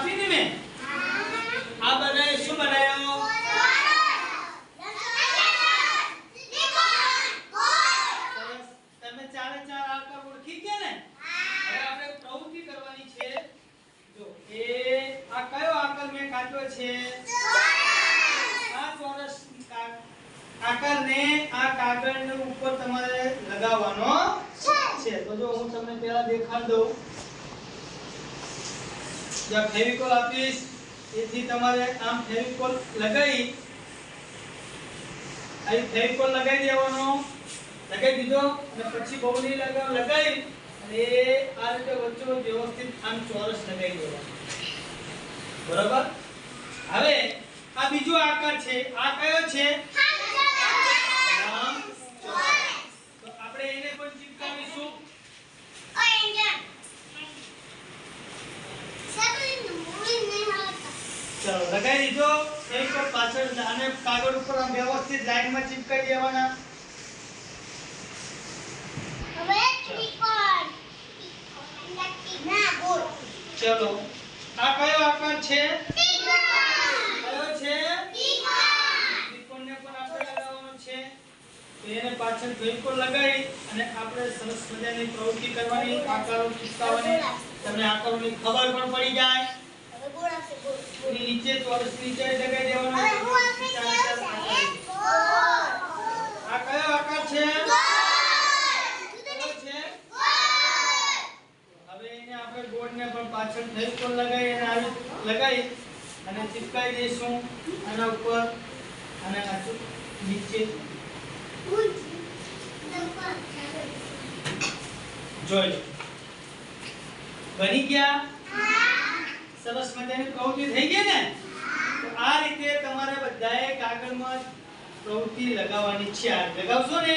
આપી ને મેં આ બનાય શું બનાયો તમે ચારે ચાર આકાર ઓળખી ગયા ને હવે આપણે પ્રવૃત્તિ કરવાની છે જો એ આ કયો આકાર મેં કાઢ્યો છે આ ચોરસ આકારને આ કાગળની ઉપર તમારે લગાવવાનો છે તો જો હું તમને પહેલા દેખાડ દઉં જ્યાં ફેવિકોલ આપીશ એથી તમારે આમ ફેવિકોલ લગાવી અહીં ફેવિકોલ લગાવી દેવાનો લગાવી દીધો અને પછી બહુ નહીં લગાવી અને આ રીતે વચ્ચે વ્યવસ્થિત આમ ચોરસ લગાવી દેવાનો બરાબર હવે આ બીજો આકાર છે આ કયો છે તો આપણે એને પણ ચિપકાવીશું ચલો લગાવી દીધો એક પાછળ અને કાગળ ઉપર વ્યવસ્થિત લાઈનમાં ચિપકાવી દેવાના હવે ત્રિકોણ ના ગોળ ચલો આ કયો આકાર છે ત્રિકોણ કયો છે ત્રિકોણ ત્રિકોણને પણ આપણે લગાવવાનો છે તો એને પાછળ ફેવિકોલ લગાવી અને આપણે સરસ મજાની પ્રવૃત્તિ કરવાની આકારો ચિપકાવવાની તમને આકારોની ખબર પણ પડી જાય હવે ગોળ આપશે ગોળ એની નીચે ચોરસ નીચે લગાવી દેવાનો હવે હું આપશે ગોળ આ કયો આકાર છે હવે એને આપણે ગોળને પણ પાછળ ફેવિકોલ લગાવી અને આવી લગાવી અને ચિપકાવી દઈશું આના ઉપર અને આ નીચે જોઈ લો બની ગયા સરસ મજાની પ્રવૃત્તિ થઈ ગઈ ને તો આ રીતે તમારે બધાએ કાગળમાં પ્રવૃત્તિ લગાવવાની છે આ લગાવશો ને